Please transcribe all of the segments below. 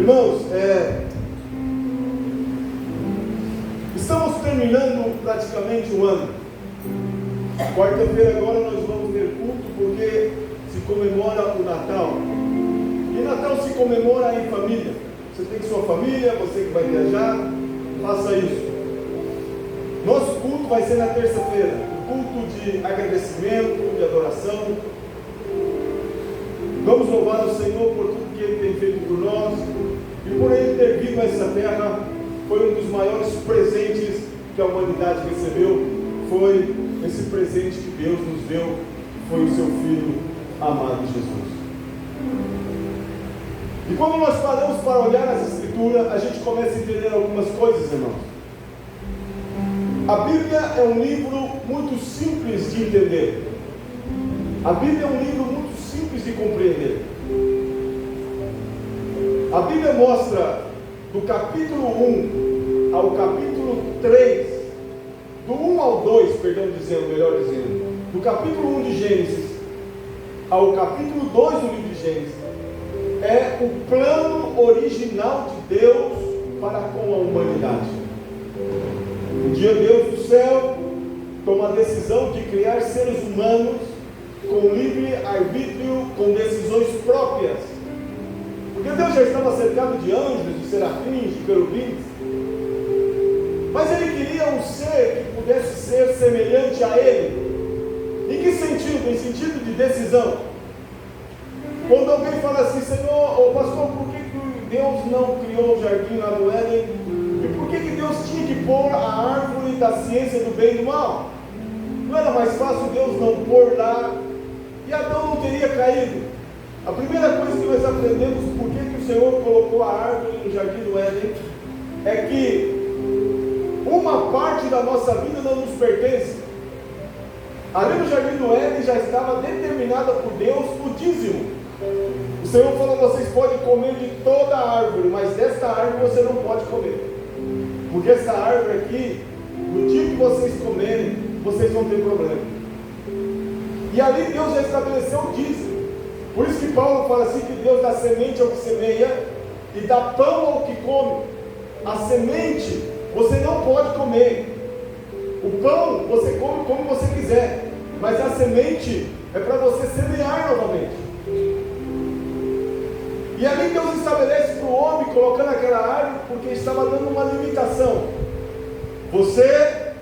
Irmãos, estamos terminando praticamente o ano. Quarta-feira agora nós vamos ter culto porque se comemora o Natal. E Natal se comemora em família. Você tem sua família, você que vai viajar, faça isso. Nosso culto vai ser na terça-feira, um culto de agradecimento, de adoração. Vamos louvar o Senhor por tudo que Ele tem feito por nós e por Ele ter vindo a essa terra. Foi um dos maiores presentes que a humanidade recebeu. Foi esse presente que Deus nos deu, foi o seu Filho amado Jesus. E quando nós paramos para olhar as Escrituras, a gente começa a entender algumas coisas, irmãos. A Bíblia é um livro muito simples de entender. A Bíblia é um livro muito simples de compreender. A Bíblia mostra do capítulo 1 ao capítulo 3, do 1 ao 2, melhor dizendo, do capítulo 1 de Gênesis ao capítulo 2 do livro de Gênesis, é o plano original de Deus para com a humanidade. Um dia Deus do céu toma a decisão de criar seres humanos com livre arbítrio, com decisões próprias. Porque Deus já estava cercado de anjos, de serafins, de querubins. Mas Ele queria um ser que pudesse ser semelhante a Ele. Em que sentido? Em sentido de decisão. Quando alguém fala assim, Senhor, pastor, por que Deus não criou o jardim lá no Éden? E por que Deus tinha que pôr a árvore da ciência do bem e do mal? Não era mais fácil Deus não pôr lá e Adão não teria caído? A primeira coisa que nós aprendemos por que o Senhor colocou a árvore no jardim do Éden é que uma parte da nossa vida não nos pertence. Ali no jardim do Éden já estava determinada por Deus o dízimo. O Senhor falou: vocês podem comer de toda a árvore, mas desta árvore você não pode comer, porque essa árvore aqui, no dia que vocês comerem, vocês vão ter problema. E ali Deus já estabeleceu o dízimo. Por isso que Paulo fala assim, que Deus dá semente ao que semeia e dá pão ao que come. A semente você não pode comer. O pão você come como você quiser, mas a semente é para você semear novamente. E ali Deus estabelece para o homem, colocando aquela árvore, porque estava dando uma limitação. Você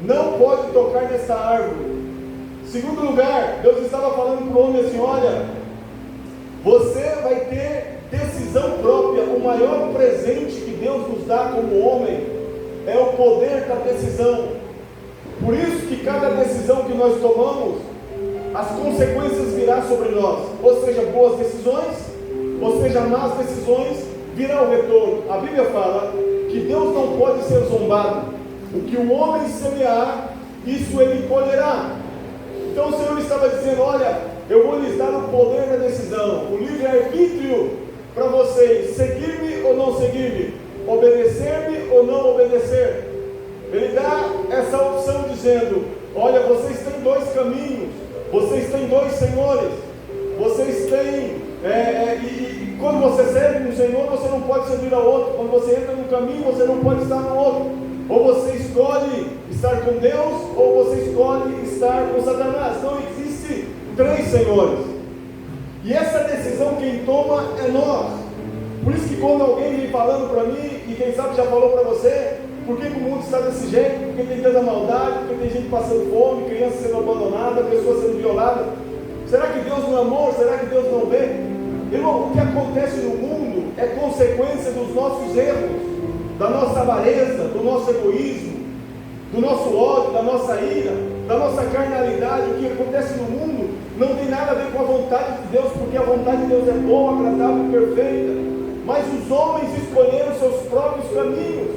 não pode tocar nessa árvore. Segundo lugar, Deus estava falando para o homem assim: olha, você vai ter decisão própria. O maior presente que Deus nos dá como homem é o poder da decisão. Por isso que cada decisão que nós tomamos, as consequências virão sobre nós. Ou seja, boas decisões, ou seja, más decisões, virá o retorno. A Bíblia fala que Deus não pode ser zombado. O que o homem semear, isso ele colherá. Então o Senhor estava dizendo: olha, eu vou lhes dar o poder da decisão, o livre-arbítrio para vocês, seguir-me ou não seguir-me, obedecer-me ou não obedecer. Ele dá essa opção dizendo: olha, vocês têm dois caminhos, vocês têm dois senhores, vocês têm... E quando você serve um Senhor, você não pode servir ao outro. Quando você entra no caminho, você não pode estar no outro. Ou você escolhe estar com Deus, ou você escolhe estar com Satanás. Não existe três senhores. E essa decisão quem toma é nós. Por isso que quando alguém vem falando para mim, e quem sabe já falou para você, por que o mundo está desse jeito? Porque tem tanta maldade, porque tem gente passando fome, criança sendo abandonada, pessoas sendo violadas. Será que Deus não é amor? Será que Deus não vê? Irmão, o que acontece no mundo é consequência dos nossos erros, da nossa avareza, do nosso egoísmo, do nosso ódio, da nossa ira, da nossa carnalidade. O que acontece no mundo não tem nada a ver com a vontade de Deus, porque a vontade de Deus é boa, agradável e perfeita. Mas os homens escolheram seus próprios caminhos.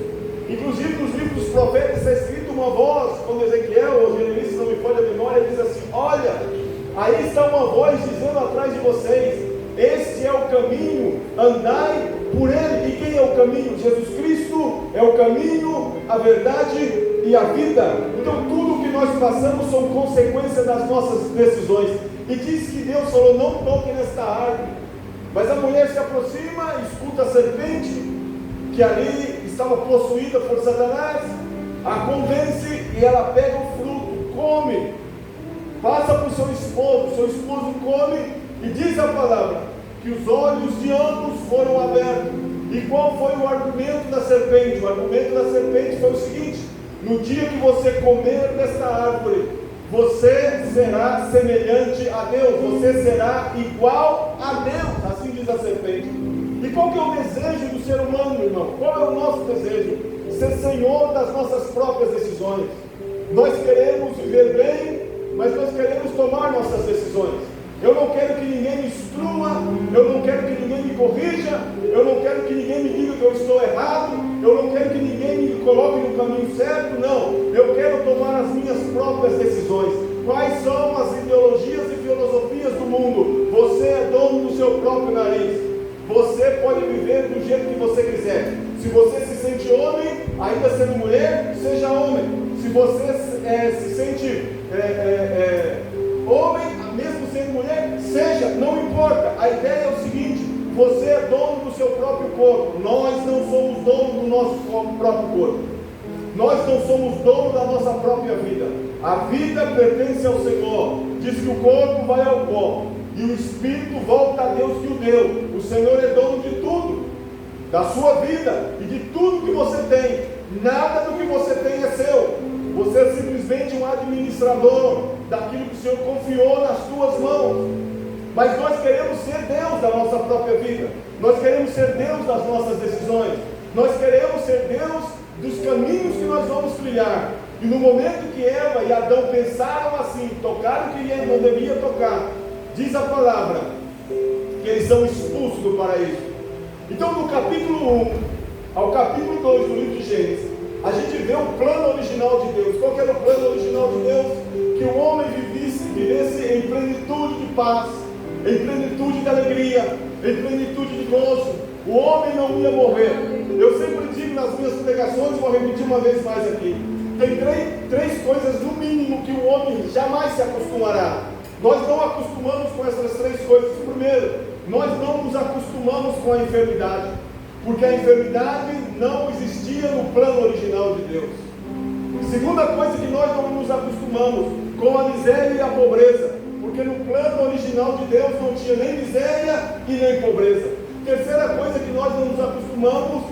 Inclusive nos livros dos profetas está escrito uma voz, quando Ezequiel ou Jeremias, se não me falha a memória, diz assim: olha, aí está uma voz dizendo atrás de vocês: este é o caminho, andai por ele. E quem é o caminho? Jesus Cristo é o caminho, a verdade e a vida. Então tudo o que nós passamos são consequências das nossas decisões. E diz que Deus falou: não toque nesta árvore. Mas a mulher se aproxima, escuta a serpente, que ali estava possuída por Satanás, a convence e ela pega o fruto, come, passa para o seu esposo come, e diz a palavra que os olhos de ambos foram abertos. E qual foi o argumento da serpente? O argumento da serpente foi o seguinte: no dia que você comer desta árvore, você será semelhante a Deus, você será igual a Deus, assim diz a serpente. E qual que é o desejo do ser humano, meu irmão? Qual é o nosso desejo? Ser senhor das nossas próprias decisões. Nós queremos viver bem, mas nós queremos tomar nossas decisões. Eu não quero que ninguém me instrua, eu não quero que ninguém me corrija, eu não quero que ninguém me diga que eu estou errado, eu não quero que ninguém me coloque no caminho certo, não. Eu quero tomar as minhas próprias decisões. Quais são as ideologias e filosofias do mundo? Você é dono do seu próprio nariz. Você pode viver do jeito que você quiser. Se você se sente homem, ainda sendo mulher, seja homem. Se você se sente homem, mesmo sendo mulher, seja, não importa. A ideia é o seguinte: você é dono do seu próprio corpo. Nós não somos donos do nosso próprio corpo. Nós não somos donos da nossa própria vida. A vida pertence ao Senhor. Diz que o corpo vai ao pó e o espírito volta a Deus que o deu. O Senhor é dono de tudo, da sua vida e de tudo que você tem. Nada do que você tem é seu. Você é simplesmente um administrador daquilo que o Senhor confiou nas suas mãos. Mas nós queremos ser Deus da nossa própria vida. Nós queremos ser Deus das nossas decisões. Nós queremos ser Deus dos caminhos que nós vamos trilhar. E no momento que Eva e Adão pensaram assim, tocaram o que ele não devia tocar, diz a palavra que eles são expulsos do paraíso. Então, do capítulo 1 ao capítulo 2 do livro de Gênesis, a gente vê o plano original de Deus. Qual que era o plano original de Deus? Que o homem vivesse em plenitude de paz, em plenitude de alegria, em plenitude de gozo. O homem não ia morrer. Eu sempre digo nas minhas pregações, vou repetir uma vez mais aqui: tem três coisas no mínimo que o homem jamais se acostumará. Nós não acostumamos com essas três coisas. Primeiro, nós não nos acostumamos com a enfermidade, porque a enfermidade não existia no plano original de Deus. Segunda coisa que nós não nos acostumamos com a miséria e a pobreza, porque no plano original de Deus não tinha nem miséria e nem pobreza. Terceira coisa que nós não nos acostumamos,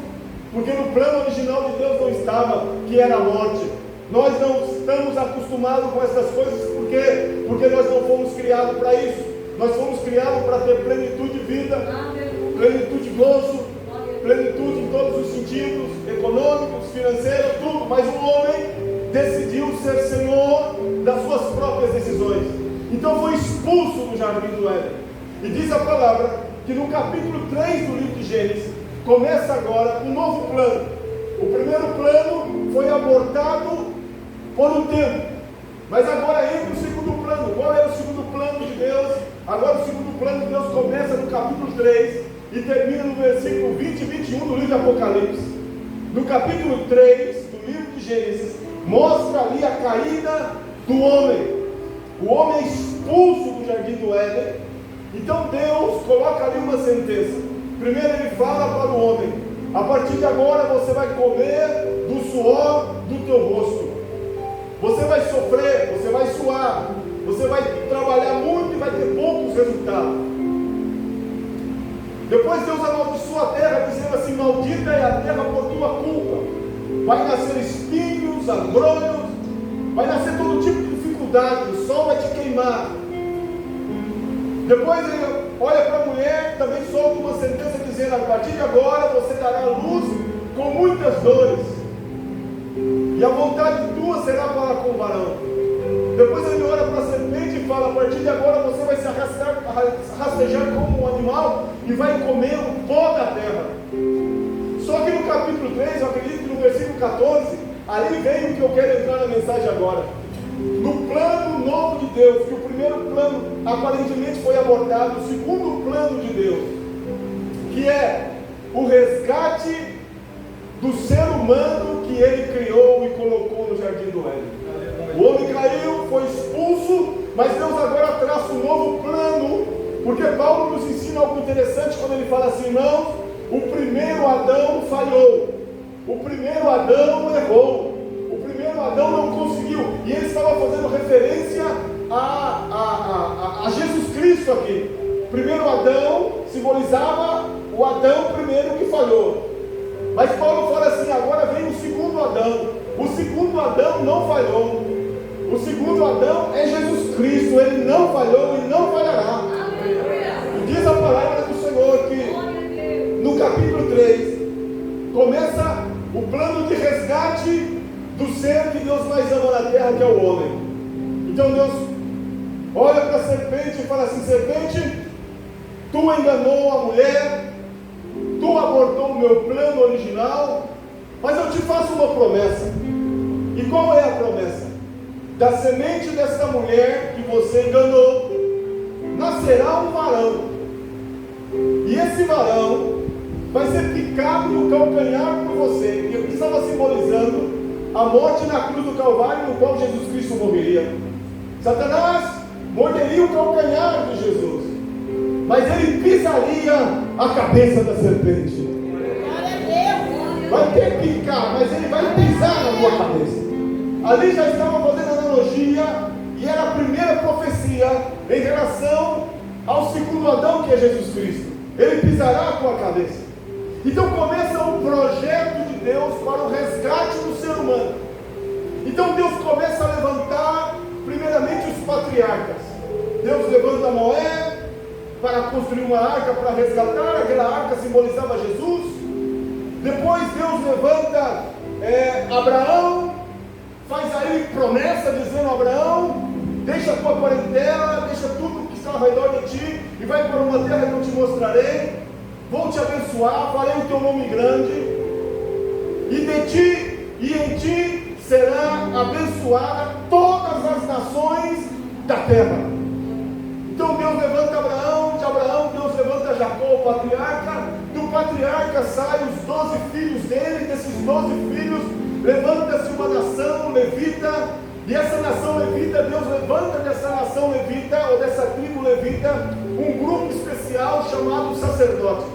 porque no plano original de Deus não estava, que era a morte. Nós não estamos acostumados com essas coisas, por quê? Porque nós não fomos criados para isso. Nós fomos criados para ter plenitude de vida, plenitude de gozo, plenitude em todos os sentidos, econômicos, financeiros, tudo. Mas o homem decidiu ser senhor das suas próprias decisões. Então foi expulso do jardim do Éden. E diz a palavra que no capítulo 3 do livro de Gênesis começa agora um novo plano. O primeiro plano foi abortado por um tempo, mas agora entra o segundo plano. Qual era o segundo plano de Deus? Agora o segundo plano de Deus começa no capítulo 3 e termina no versículo 20 e 21 do livro de Apocalipse. No capítulo 3 do livro de Gênesis, mostra ali a caída do homem. O homem é expulso do jardim do Éden. Então Deus coloca ali uma sentença. Primeiro ele fala para o homem: a partir de agora você vai comer do suor do teu rosto. Você vai sofrer, você vai suar, você vai trabalhar muito e vai ter poucos resultados. Depois Deus amaldiçoa a terra, dizendo assim: maldita é a terra por tua culpa. Vai nascer espinhos, agrônios, vai nascer todo tipo de dificuldade, o sol vai te queimar. Depois ele olha para a mulher, também solta uma sentença dizendo: a partir de agora você dará luz com muitas dores, e a vontade tua será para com o varão. Depois ele olha para a serpente e fala: a partir de agora você vai se rastejar como um animal e vai comer o pó da terra. Só que no capítulo 3, eu acredito que no versículo 14, ali vem o que eu quero entrar na mensagem agora. No plano novo de Deus, que o primeiro plano aparentemente foi abortado, o segundo plano de Deus, que é o resgate do ser humano que ele criou e colocou no jardim do Éden. O homem caiu, foi expulso, mas Deus agora traça um novo plano Porque Paulo nos ensina algo interessante quando ele fala assim: não, o primeiro Adão falhou, o primeiro Adão errou, o primeiro Adão não conseguiu. E ele estava fazendo referência a Jesus Cristo aqui. O primeiro Adão simbolizava o Adão primeiro que falhou. Mas Paulo fala assim: agora vem o segundo Adão. O segundo Adão não falhou. O segundo Adão é Jesus Cristo. Ele não falhou e não falhará. E diz a palavra do Senhor que no capítulo 3 começa o plano de resgate do ser que Deus mais ama na terra, que é o homem. Então Deus olha para a serpente e fala assim: serpente, tu enganou a mulher, tu abortou o meu plano original, mas eu te faço uma promessa. E qual é a promessa? Da semente desta mulher que você enganou, nascerá um varão. E esse varão vai ser picado no calcanhar por você. E aqui estava simbolizando a morte na cruz do Calvário, no qual Jesus Cristo morreria. Satanás morderia o calcanhar de Jesus, mas ele pisaria a cabeça da serpente. Vai ter que picar, mas ele vai pisar na tua cabeça. Ali já estava fazendo analogia, e era a primeira profecia em relação ao segundo Adão, que é Jesus Cristo. Ele pisará a tua cabeça. Então começa o projeto de Deus para o resgate do ser humano. Então Deus começa a levantar primeiramente os patriarcas. Deus levanta Noé para construir uma arca para resgatar. Aquela arca simbolizava Jesus. Depois Deus levanta Abraão, faz a ele promessa dizendo: Abraão, deixa a tua parentela, deixa tudo que está ao redor de ti e vai para uma terra que eu te mostrarei. Vou te abençoar, farei o teu nome grande, e de ti e em ti será abençoada todas as nações da terra. Então Deus levanta Abraão, de Abraão Deus levanta Jacó, o patriarca. Do patriarca saem os 12 filhos dele. Desses 12 filhos levanta-se uma nação levita, e essa nação levita, Deus levanta dessa nação levita, ou dessa tribo levita, um grupo especial chamado sacerdote.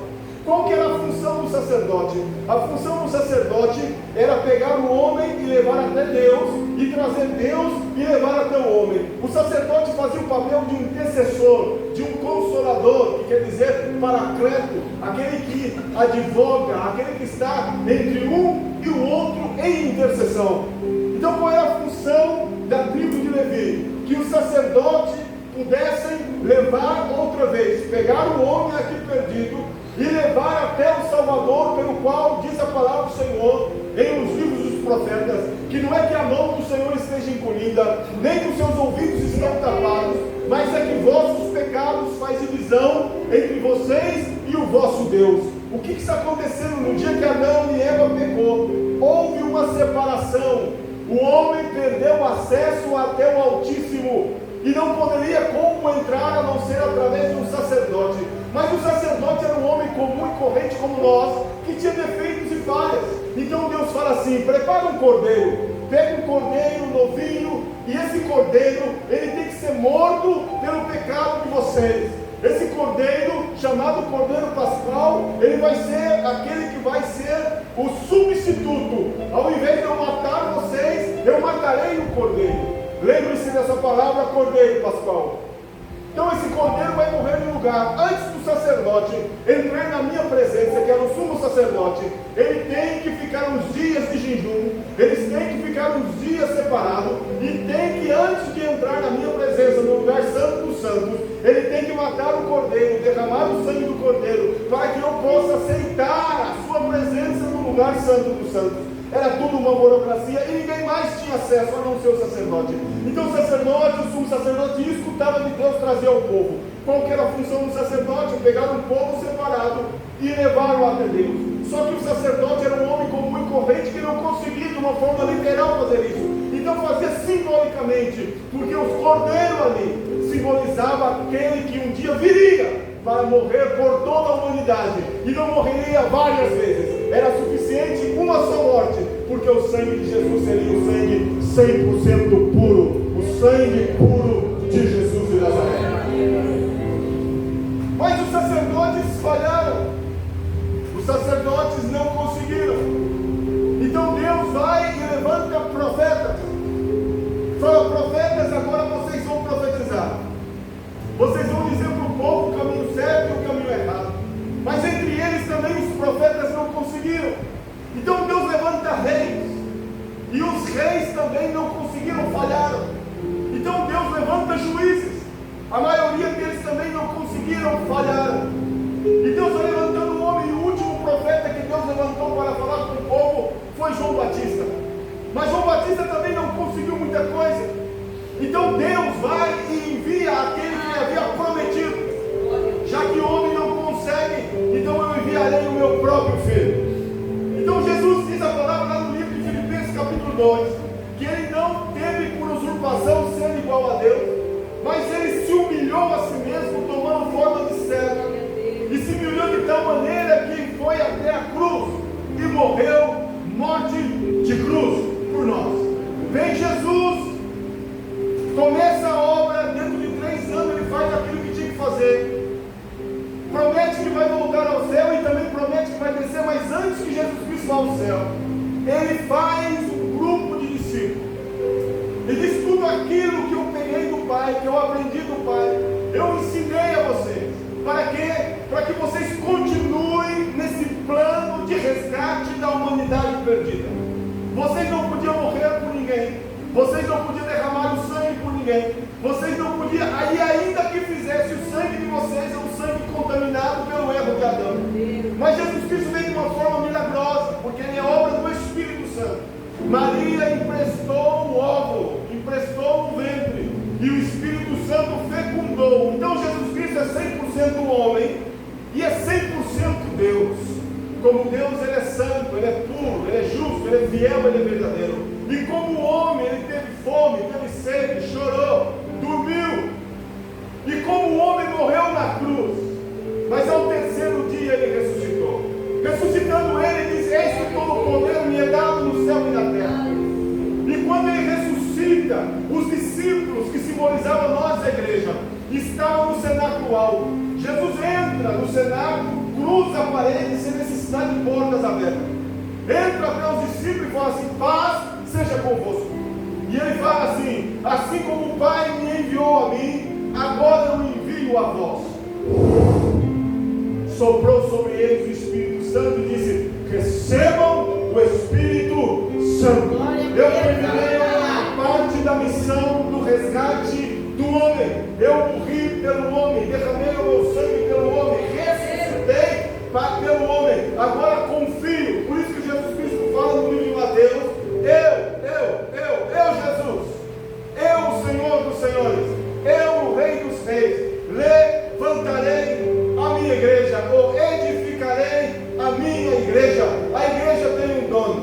Qual que era a função do sacerdote? A função do sacerdote era pegar o homem e levar até Deus, e trazer Deus e levar até o homem. O sacerdote fazia o papel de um intercessor, de um consolador, que quer dizer paracleto, aquele que advoga, aquele que está entre um e o outro em intercessão. Então qual era a função da tribo de Levi? Que os sacerdotes pudessem levar outra vez, pegar o homem aqui perdido e levar até o Salvador, pelo qual diz a palavra do Senhor em os livros dos profetas, que não é que a mão do Senhor esteja encolhida, nem que os seus ouvidos estão tapados, mas é que vossos pecados faz divisão entre vocês e o vosso Deus. O que está acontecendo no dia que Adão e Eva pecou? Houve uma separação. O homem perdeu acesso até o Altíssimo e não poderia como entrar a não ser através de um sacerdote. Mas o sacerdote era um homem comum e corrente como nós, que tinha defeitos e falhas. Então Deus fala assim: prepara um cordeiro, pega um cordeiro novinho, e esse cordeiro, ele tem que ser morto pelo pecado de vocês. Esse cordeiro, chamado Cordeiro Pascal, ele vai ser aquele que vai ser o substituto. Ao invés de eu matar vocês, eu matarei o cordeiro. Lembre-se dessa palavra, Cordeiro Pascal. Então esse cordeiro vai morrer no lugar. Antes do sacerdote entrar na minha presença, que era o sumo sacerdote, ele tem que ficar uns dias de jejum, eles têm que ficar uns dias separados, e tem que, antes de entrar na minha presença, no lugar santo dos santos, ele tem que matar o cordeiro, derramar o sangue do cordeiro, para que eu possa aceitar a sua presença no lugar santo dos santos. Era tudo uma burocracia e ninguém mais tinha acesso a não ser o sacerdote. Então o sacerdote, o sumo sacerdote, escutava de Deus trazer ao povo. Qual que era a função do sacerdote? Pegar um povo separado e levá-lo até Deus. Só que o sacerdote era um homem comum e corrente que não conseguia de uma forma literal fazer isso. Então fazia simbolicamente, porque os cordeiros ali simbolizavam aquele que um dia viria para morrer por toda a humanidade, e não morreria várias vezes. Era suficiente uma só morte, porque o sangue de Jesus seria o sangue 100% puro, o sangue puro de Jesus de Nazaré. os reis também não conseguiram, falharam. Então Deus levanta juízes, a maioria deles também não conseguiram, falharam. E Deus vai levantando um homem, e o último profeta que Deus levantou para falar com o povo foi João Batista. Mas João Batista também não conseguiu muita coisa. Então Deus vai e envia aquele que havia prometido. Já que o homem não consegue, então eu enviarei o meu próprio filho. Então Jesus diz a palavra lá no livro de Filipenses capítulo 2, que ele não teve por usurpação ser igual a Deus, mas ele se humilhou a si mesmo, tomando forma de servo, e se humilhou de tal maneira que foi até a cruz e morreu morte de cruz por nós. Vem Jesus, começa a obra, dentro de 3 anos ele faz aquilo que tinha que fazer. Promete que vai voltar ao céu e também promete que vai descer, mas antes que Jesus Cristo vá ao céu, ele faz um grupo de discípulos. E diz tudo aquilo que eu peguei do Pai, que eu aprendi do Pai, eu ensinei a vocês. Para quê? Para que vocês continuem nesse plano de resgate da humanidade perdida. Vocês não podiam morrer por ninguém. Vocês não podiam derramar o sangue por ninguém. Vocês não podiam, aí ainda que fizesse, o sangue de vocês é um sangue contaminado pelo erro de Adão. Mas Jesus Cristo veio de uma forma milagrosa, porque ele é obra do Espírito Santo. Maria emprestou o óvulo, emprestou o ventre, e o Espírito Santo fecundou. Então Jesus Cristo é 100% homem e é 100% Deus. Como Deus, ele é santo, ele é puro, ele é justo, ele é fiel, ele é verdadeiro. E como homem, ele teve fome, teve sede, chorou, dormiu. E como homem morreu na cruz, mas ao terceiro dia ele ressuscitou. Ressuscitando ele, diz: eis que todo o poder me é dado no céu e na terra. E quando ele ressuscita, os discípulos que simbolizavam nós, a igreja, estavam no cenáculo alto. Jesus entra no cenáculo, cruza a parede sem necessidade de portas abertas. Entra até os discípulos e fala assim: paz seja convosco. E ele fala assim: assim como o Pai me enviou a mim, agora eu envio a vós. Soprou sobre eles o Espírito Santo e disse: recebam o Espírito Santo. Eu terminei a parte da missão do resgate do homem. Eu morri pelo homem, derramei o meu sangue pelo homem, ressuscitei pelo homem. Agora confio. Por isso que Jesus Cristo fala no livro de Mateus: eu Jesus, eu o Senhor dos senhores, eu o Rei dos reis, levantarei a minha igreja, ou edificarei a minha igreja. A igreja tem um dono.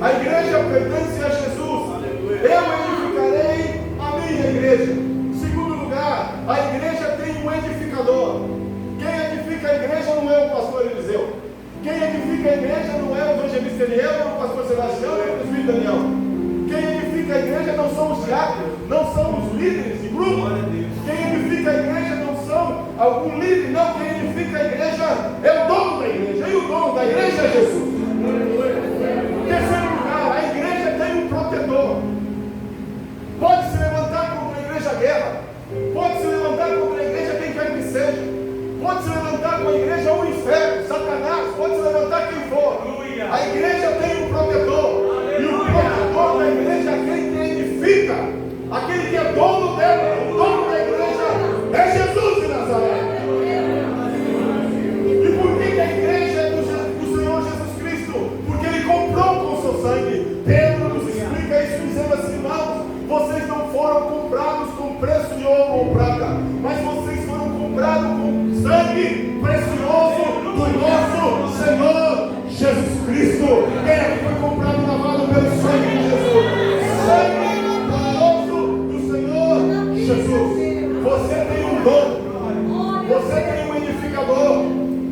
A igreja pertence a Jesus. Eu edificarei a minha igreja. Segundo lugar, a igreja tem um edificador. Quem edifica a igreja não é o pastor Eliseu. Quem edifica a igreja não é o evangelista Eliel, não é o pastor Sebastião, nem o presbítero Daniel. Quem edifica a igreja não são os diáconos, não são os líderes de grupo. Quem edifica a igreja não são algum líder, não. Quem edifica a igreja é o dono da igreja, e o dono da igreja é Jesus. Terceiro lugar, a igreja tem um protetor. Pode se levantar contra a igreja guerra, pode se levantar contra a igreja quem quer que seja, pode se levantar com a igreja o inferno, Satanás, pode se levantar quem for. A igreja tem um protetor. E o protetor da igreja é aquele que edifica, aquele que é dono dela. O dono da igreja é Jesus de Nazaré. E por que a igreja é do Senhor Jesus Cristo? Porque ele comprou com o seu sangue. Pedro nos explica isso dizendo assim: irmãos, vocês não foram comprados com preço de ouro ou prata, mas vocês foram comprados com sangue precioso do nosso Senhor Jesus Cristo. Quem é que foi comprado e lavado pelo sangue de Jesus? Sangue precioso do Senhor Jesus. Você tem um dono, você tem um edificador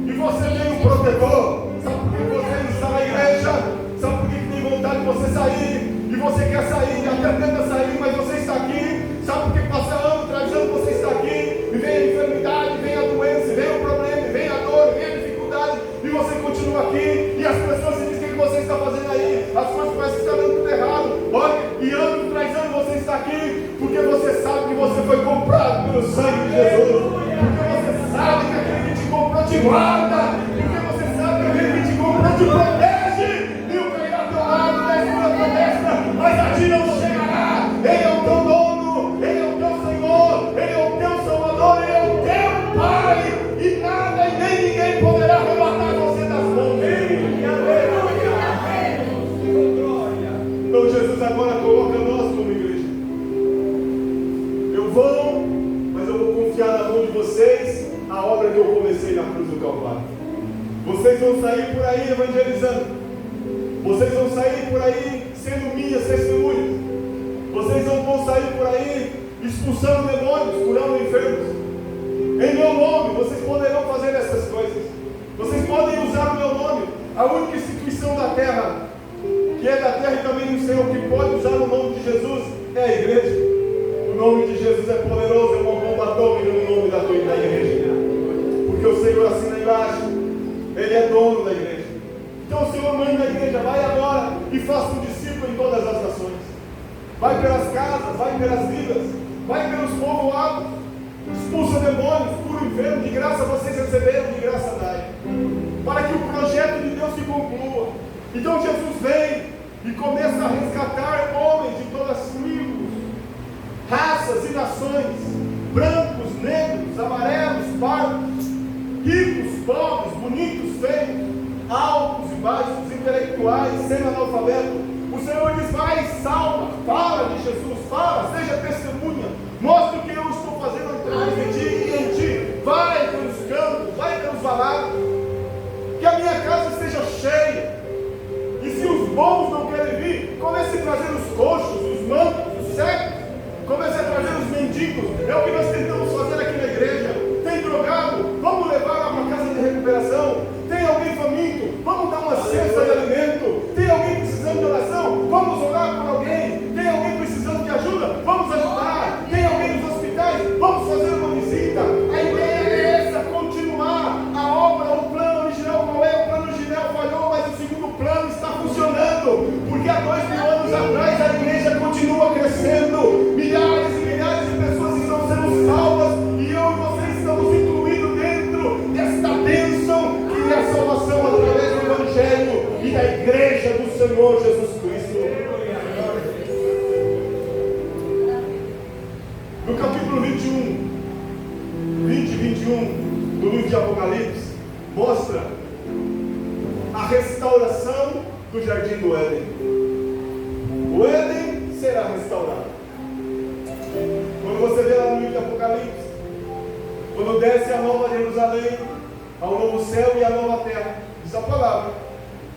e você tem um protetor. Sabe por que você está na igreja? Sabe por que tem vontade de você sair? E você quer sair, até tenta sair, mas você está aqui. Sabe por que passa ano tras ano você está aqui? E vem a enfermidade, vem a doença, vem o problema, vem a dor, vem a dificuldade, e você continua aqui. E as pessoas se dizem: o que você está fazendo aí? As coisas parecem que estão dando tudo errado. Olha, e ano tras ano você está aqui, porque você sabe que você foi comprado pelo sangue de Jesus. Porque você sabe que aquele que te comprou te guarda. Porque você sabe que aquele que te comprou te protege. E o cairá do lado, 10 mil acabar. Vocês vão sair por aí evangelizando. Vocês vão sair por aí sendo minhas testemunhas. Vocês não vão sair por aí expulsando demônios, curando enfermos. Em meu nome, vocês poderão fazer essas coisas. Vocês podem usar o meu nome. A única instituição da terra, que é da terra e também do céu, que pode usar o nome de Jesus, é a igreja. O nome de Jesus é poderoso, é uma bomba atômica no nome da igreja. Porque o Senhor assina embaixo, Ele é dono da igreja. Então o Senhor manda a igreja, vai agora e faça um discípulo em todas as nações. Vai pelas casas, vai pelas vidas, vai pelos povoados, expulsa demônios, cura o enfermo, de graça vocês receberam, de graça dai. Para que o projeto de Deus se conclua. Então Jesus vem e começa a resgatar homens de todas as tribos, raças e nações, brancos, negros, amarelos, pardos, ricos, pobres, bonitos, feios, altos e baixos, intelectuais, semi-analfabetos. O Senhor diz: vai, salva, fala de Jesus, fala, seja testemunha, mostre o que eu estou fazendo atrás de ti e em ti. Vai pelos campos, vai pelos valados, que a minha casa esteja cheia. E se os bons não querem vir, comece a trazer os coxos, os mancos, os cegos, comece a trazer os mendigos. É o que nós tentamos fazer aqui na igreja. Tem drogado, vamos levar lá para a casa de recuperação. Tem alguém faminto, vamos dar uma cesta de alimento. Tem alguém precisando de oração, vamos orar por alguém. Tem alguém precisando de ajuda, vamos ajudar. Tem alguém nos hospitais, vamos fazer uma visita. A ideia é essa, continuar a obra, o plano original. Qual é? O plano original falhou, mas o segundo plano está funcionando, porque há 2000 anos atrás a igreja continua crescendo, milhares e milhares de pessoas estão sendo salvas, e eu e vocês estamos incluídos dentro desta bênção que é a salvação através do Evangelho e da igreja do Senhor Jesus Cristo. No capítulo 21, 20 e 21 do livro de Apocalipse, mostra a restauração do jardim do Éden. O Éden será restaurado. Quando você vê lá no livro de Apocalipse, quando desce a nova Jerusalém, ao novo céu e a nova terra, diz a palavra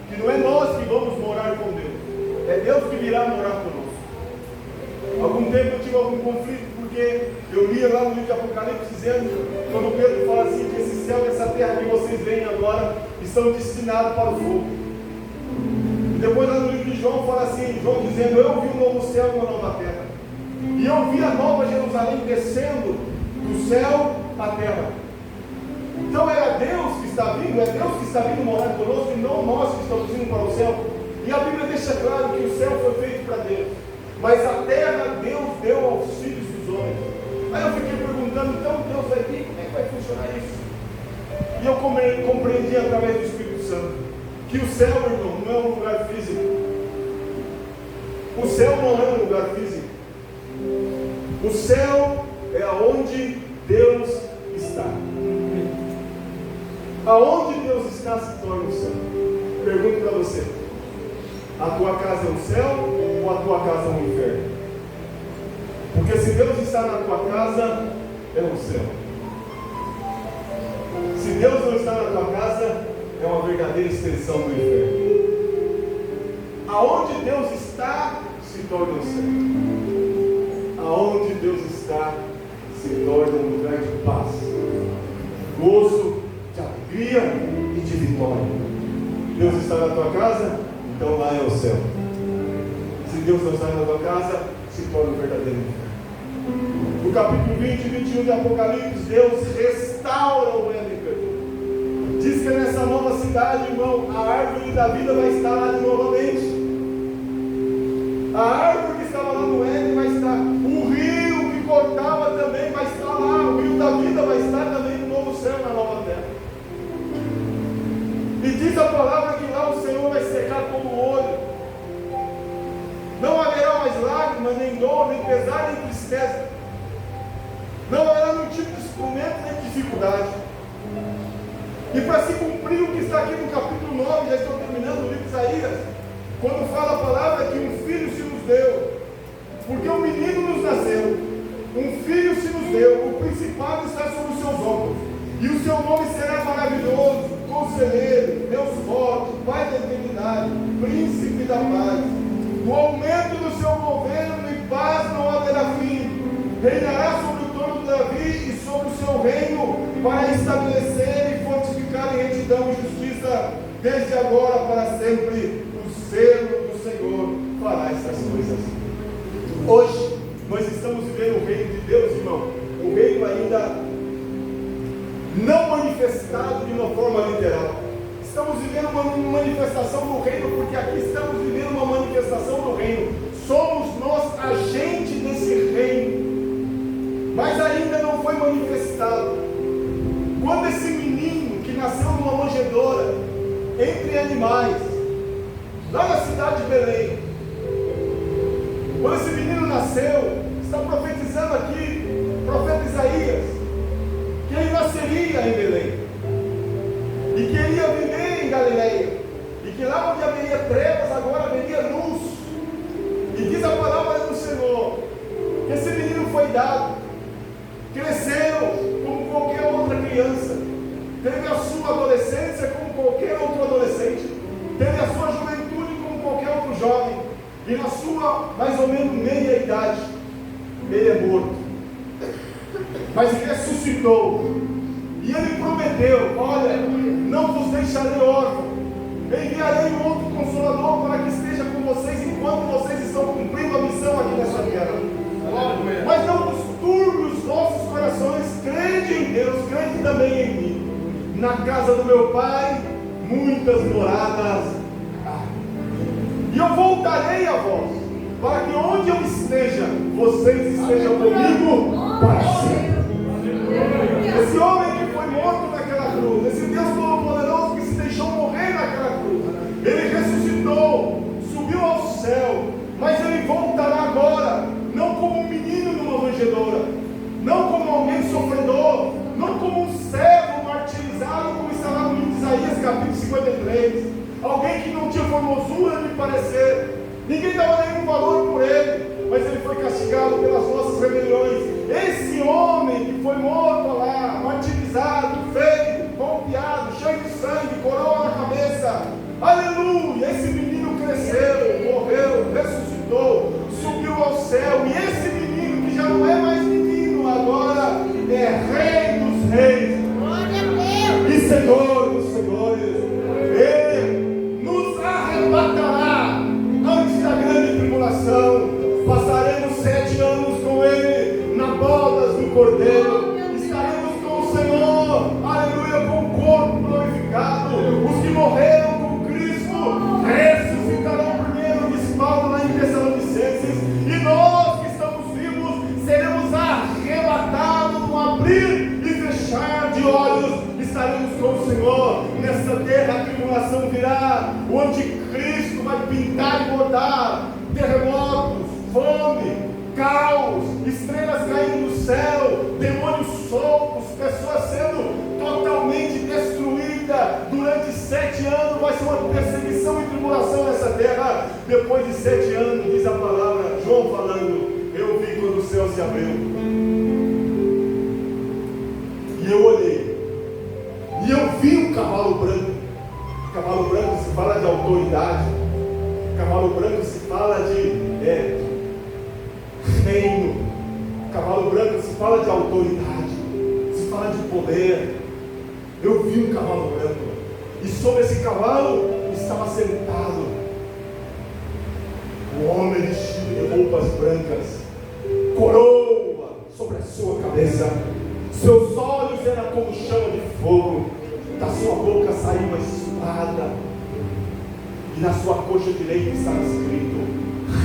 que não é nós que vamos morar com Deus, é Deus que virá morar conosco. Algum tempo eu tive algum conflito, porque eu lia lá no livro de Apocalipse dizendo, quando Pedro fala assim, que esse céu e essa terra que vocês veem agora estão destinados para o fogo. E depois lá no livro de João fala assim, João dizendo: eu vi um novo céu e uma nova terra, e eu vi a nova Jerusalém descendo do céu à terra. Então era Deus que está vindo, é Deus que está vindo morar conosco, e não nós que estamos indo para o céu. E a Bíblia deixa claro que o céu foi feito para Deus, mas a terra Deus deu aos filhos dos homens. Aí eu fiquei perguntando, então Deus vai vir, como é que vai funcionar isso? E eu compreendi através do Espírito Santo que o céu, irmão, não é um lugar físico. O céu não é um lugar físico. O céu é aonde Deus está. Aonde Deus está se torna o céu. Pergunto para você: a tua casa é o céu ou a tua casa é o inferno? Porque se Deus está na tua casa, é o céu. Se Deus não está na tua casa, é uma verdadeira extensão do inferno. Aonde Deus está, se torna o céu. Aonde Deus está, se torna um lugar de paz, gozo, de alegria e de vitória. Deus está na tua casa, então lá é o céu. Se Deus não está na tua casa, se torna um verdadeiro inferno. No capítulo 20 e 21 de Apocalipse, Deus restaura o Éden perdido. Diz que nessa nova cidade, irmão, a árvore da vida vai estar lá de novamente. A árvore que estava lá no Éden vai estar. O rio que cortava também vai estar lá. O rio da vida vai estar também no novo céu, na nova terra. E diz a palavra que lá o Senhor vai secar como o olho. Não haverá mais lágrimas, nem dor, nem pesar, nem tristeza. Não haverá nenhum tipo de sofrimento, nem dificuldade. E para se cumprir o que está aqui no capítulo 9, já estou terminando o livro de Isaías, quando fala a palavra que um filho se nos deu, porque um menino nos nasceu, um filho se nos deu, o principado está sobre os seus ombros, E o seu nome será maravilhoso, Conselheiro, Deus forte, Pai da eternidade, Príncipe da paz. No aumento do seu governo e paz não haverá fim. Reinará sobre o trono de Davi e sobre o seu reino, para estabelecer e fortificar em retidão e justiça, desde agora para sempre. O selo do Senhor fará essas coisas. Hoje nós estamos vivendo o reino de Deus, irmão. O reino ainda não manifestado de uma forma literal. Estamos vivendo uma manifestação do reino, porque aqui estamos vivendo uma manifestação do reino. Somos nós agente desse reino, mas ainda não foi manifestado. Quando esse menino que nasceu numa manjedoura, entre animais, lá na cidade de Belém, quando esse menino nasceu, está profetizando aqui, o profeta Isaías, que ele nasceria em Belém, e que ele ia viver em Galileia, e que lá onde haveria trevas, agora haveria luz. E diz a palavra do Senhor, que esse menino foi dado, cresceu como qualquer outra criança, teve a sua adolescência como qualquer outro adolescente, teve a sua juventude como qualquer outro jovem, e na sua mais ou menos meia idade, ele é morto, mas ele ressuscitou, e ele prometeu: olha, não vos deixarei órfão, enviarei um outro consolador para que esteja com vocês enquanto vocês estão cumprindo a missão aqui nessa terra. Mas não vos turbe os vossos corações, crede em Deus, crede também em mim. Na casa do meu Pai muitas moradas há. E eu voltarei a vós, para que onde eu esteja, vocês estejam comigo para sempre. Esse homem que foi morto naquela cruz, esse Deus Todo-Poderoso que se deixou morrer naquela cruz, ele ressuscitou, subiu ao céu, mas ele voltará agora, não como um menino numa manjedoura, não como alguém sofredor, não como um servo martirizado, como está lá no livro de Isaías, capítulo 53, alguém que não tinha formosura de parecer, ninguém dava nenhum valor por ele, mas ele foi castigado pelas nossas rebeliões. Esse homem que foi morto lá, martirizado, feio, golpeado, cheio de sangue, coroa na cabeça, aleluia, esse menino cresceu, morreu, ressuscitou, subiu ao céu, e esse menino que já não é mais menino, agora é Rei dos Reis, e Senhor dos Senhores. Ele nos arrebatará antes da grande tribulação. Passaremos 7 anos com ele na bodas do Cordeiro. Estaremos com o Senhor, aleluia, com o corpo glorificado. Os que morreram com Cristo ressuscitarão primeiro, diz Paulo lá em Tessalonicenses. E nós que estamos vivos seremos arrebatados no abrir e fechar de olhos. Estaremos com o Senhor. Nessa terra a tribulação virá, o anticristo vai pintar e bordar, terremotos, fome, caos, estrelas caindo do céu, demônios soltos, pessoas sendo totalmente destruídas durante 7 anos. Vai ser uma perseguição e tribulação nessa terra. Depois de 7 anos, diz a palavra, João falando, eu vi quando o céu se abriu, e eu olhei, e eu vi um cavalo branco. Cavalo branco se fala de autoridade, cavalo branco se fala de reino, cavalo branco se fala de autoridade, se fala de poder. Eu vi um cavalo branco, e sobre esse cavalo estava sentado o homem vestido de roupas brancas, coroa sobre a sua cabeça, seus olhos eram como chama de fogo, da sua boca saiu uma espada, e na sua coxa direita estava escrito: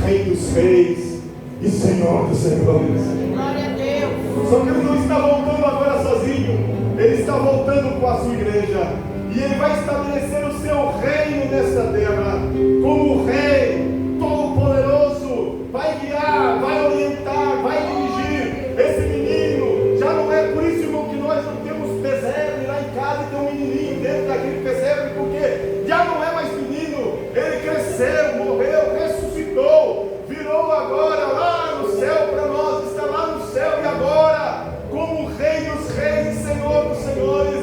Rei dos Reis e Senhor dos Senhores. Glória a Deus. Só que ele não está voltando agora sozinho, ele está voltando com a sua igreja, e ele vai estabelecer o seu reino nesta terra, como Rei Todo-Poderoso, vai guiar, vai orientar, vai dirigir. Esse menino já não é, por isso, irmão, que nós não temos pesebre lá em casa e tem um menininho dentro daquele pesebre, porque já não é mais menino, ele cresceu, morreu, ressuscitou, virou agora lá no céu para nós, está lá no céu, e agora como Rei dos Reis e Senhor dos Senhores,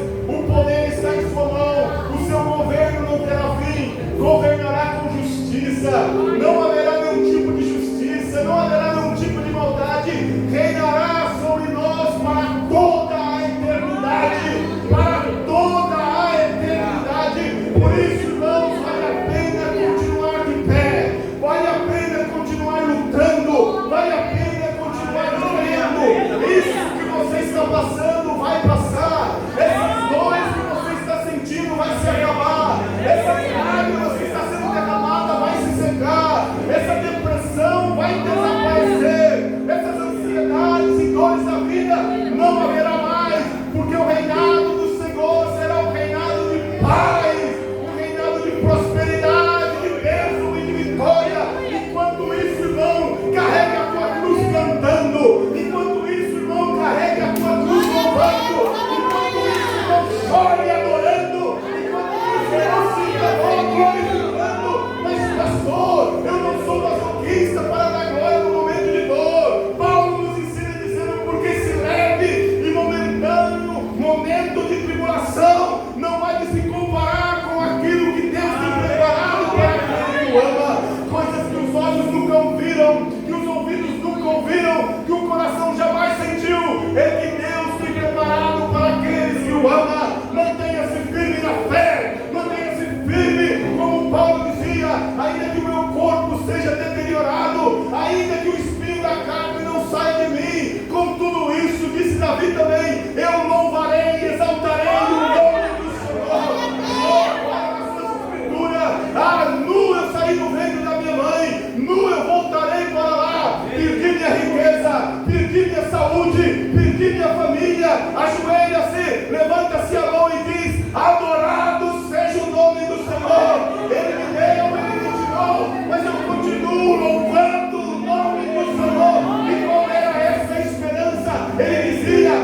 injustiça, não haverá nenhum tipo de justiça, não haverá nenhum tipo de maldade, reinará sobre nós para toda a eternidade, para toda a eternidade. Por isso, irmãos, vale a pena continuar de pé, vale a pena continuar lutando, vale a pena continuar crendo. Isso que você está passando vai passar, essas dores que você está sentindo vai se acabar, essa lágrima que está sendo derramada vai se secar, essa depressão vai desaparecer, essas ansiedades e dores da vida não haverá mais, porque o reinado do Senhor será um reinado de paz, um reinado de prosperidade, de bênção e de vitória. Enquanto isso, irmão, carregue a tua cruz cantando, enquanto isso, irmão, carregue a tua cruz louvando, enquanto isso, irmão, chore adorando, enquanto isso, irmão, se glorificando. Mas pastor, eu não sou masoquista para dar glória no momento de dor. Paulo nos ensina dizendo, porque esse leve e momentâneo momento de tribulação não vai se comparar com aquilo que Deus tem preparado para aquele que o ama. Coisas que os olhos nunca viram, que os ouvidos nunca ouviram, que o coração jamais sentiu, é que Deus tem preparado para aqueles que o ama. Mantenha-se firme na fé, mantenha-se firme, como Paulo dizia, ainda que o meu corpo seja deteriorado, ainda que o espinho da carne não saia de mim, com tudo isso, disse Davi também, eu louvarei e exaltarei o nome do Senhor. Agora na sua escritura, nu eu saí do ventre da minha mãe, nu eu voltarei para lá, perdi minha riqueza, perdi minha saúde, perdi minha família, ajoelha-se, levanta-se a mão e diz, adorado seja o nome do Senhor. Ele me deu, ele me tirou, mas eu continuo louvando o nome do Senhor. E qual era essa esperança? Ele dizia,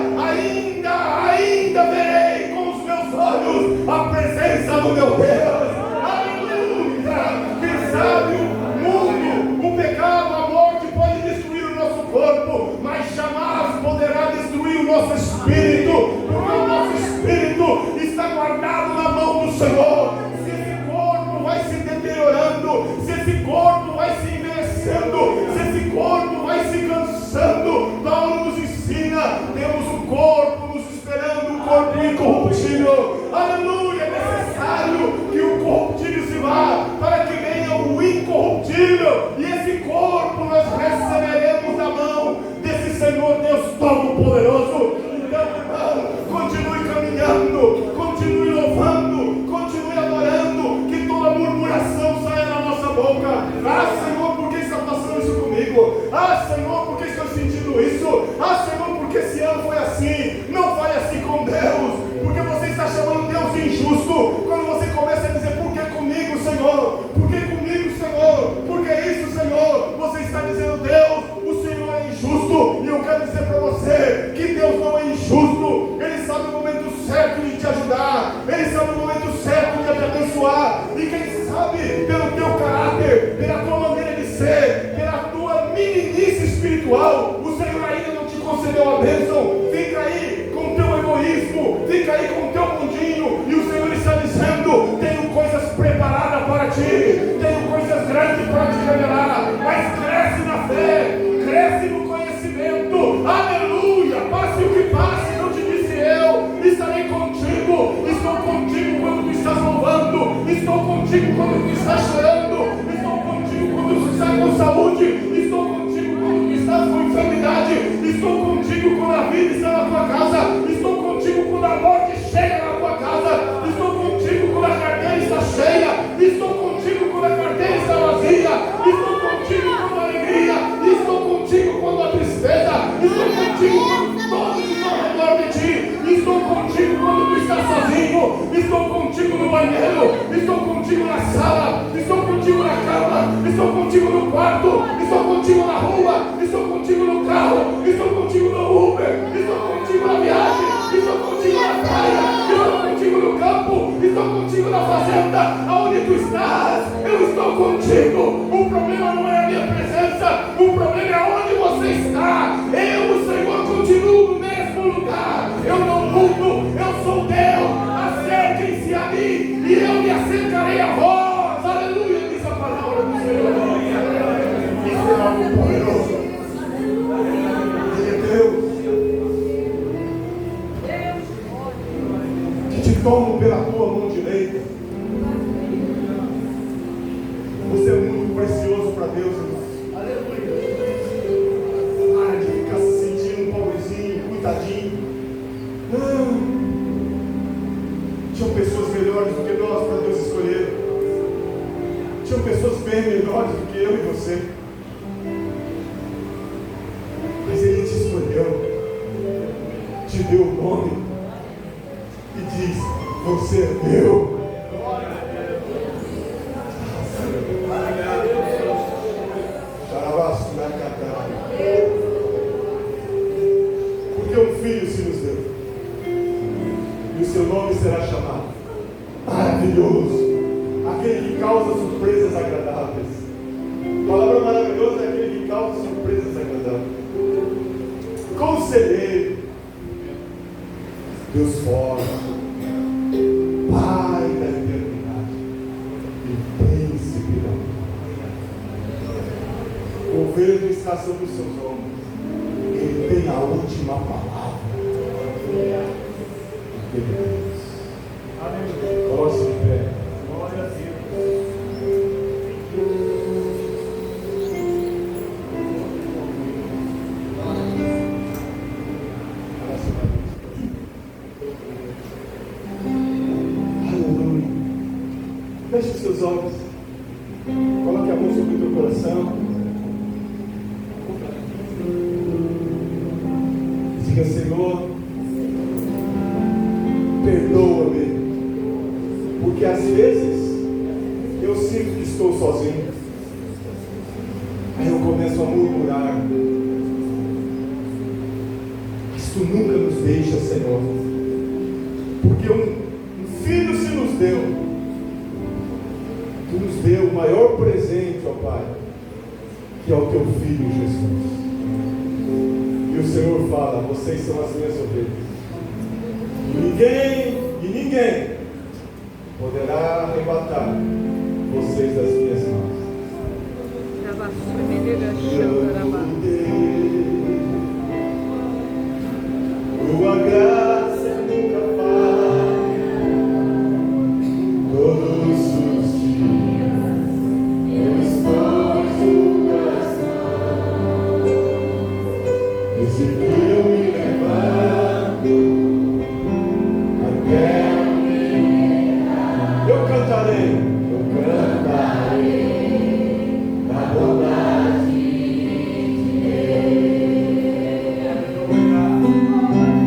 ainda verei com os meus olhos a presença do meu Deus. Aleluia! Quem sabe o mundo, o pecado, a morte pode destruir o nosso corpo, mas jamais poderá destruir o nosso espírito, porque o nosso espírito está guardado na mão do Senhor. Se esse corpo vai se deteriorando, se esse corpo vai se envelhecendo, se esse corpo vai se cansando, Paulo nos ensina, temos um corpo nos esperando, um corpo incorruptível. Aleluia! É necessário que o corruptível se vá, para que venha o incorruptível, e esse corpo nós receberemos da mão desse Senhor Deus Todo-Poderoso. Então, irmão, continue caminhando, continue louvando, continue adorando, que toda murmuração saia da nossa boca. Ah, Senhor, por que está passando isso comigo? Ah, Senhor, por que estou sentindo isso? Ah, Senhor, porque esse ano foi assim. Não fale assim com Deus, porque você está chamando Deus de injusto. Quando você começa a dizer, por que comigo, Senhor? Por que comigo, Senhor? Por que isso, Senhor? Você está dizendo, Deus, o Senhor é injusto. E eu quero dizer para você que Deus não é injusto. Ele sabe o momento certo de te ajudar, Ele sabe o momento certo de te abençoar. E quem sabe, pelo teu caráter, pela tua maneira de ser, pela tua meninice espiritual, o Senhor ainda não te concedeu a bênção. Fica aí com o teu egoísmo, fica aí com o teu mundinho, e o Senhor está dizendo, tenho coisas preparadas para ti, tenho coisas grandes para te revelar, mas cresce na fé, cresce no conhecimento. Aleluia! Passe o que passe, não te disse eu, estarei contigo, estou contigo quando tu estás louvando, estou contigo quando tu estás chorando, estou contigo quando tu estás com saúde, estou contigo quando tu estás com enfermidade, estou contigo quando a vida está na tua casa, estou contigo quando a morte chega na tua casa, estou contigo quando a carteira está cheia, estou contigo quando a carteira está vazia, estou contigo quando a alegria, estou contigo quando a tristeza, estou contigo quando todos estão ao redor de ti, estou contigo quando tu estás sozinho, estou contigo no banheiro, estou contigo na sala, estou contigo na cama, estou contigo no quarto, estou contigo na rua, estou contigo no carro, estou contigo no Uber, estou contigo na viagem, estou contigo na praia, estou contigo no campo, estou contigo na fazenda, aonde tu estás, eu estou contigo. O problema não é a minha presença, o problema é onde você está. Eu, o Senhor, continuo no mesmo lugar, eu não mudo, eu sou Deus. Acerquem-se a mim e eu me acercarei a vós. Aleluia, diz a palavra do Senhor. melhores do que nós para Deus escolher. Tinham pessoas bem melhores do que eu e você. Mas Ele te escolheu, te deu o nome e diz: você é meu. Porque um filho se nos deu, e o seu nome será chamado Maravilhoso, aquele que causa surpresas agradáveis. A palavra maravilhosa é aquele que causa surpresas agradáveis. Conselheiro, Deus forte, Pai da eternidade e Príncipe da paz. O governo está sobre os seus ombros. Ele tem a última palavra. Aleluia. Coloque-se de pé. Glória a Deus. Aleluia. Feche os seus olhos. Coloque a mão sobre o teu coração. Diga: Senhor, perdoa-me, porque às vezes eu sinto que estou sozinho, aí eu começo a murmurar, mas Tu nunca nos deixas, Senhor, porque um filho se nos deu, Tu nos deu o maior presente, ó Pai, que é o Teu Filho Jesus. E o Senhor fala: vocês são as minhas ovelhas. Ninguém poderá arrebatar vocês das minhas mãos. Eu agradeço.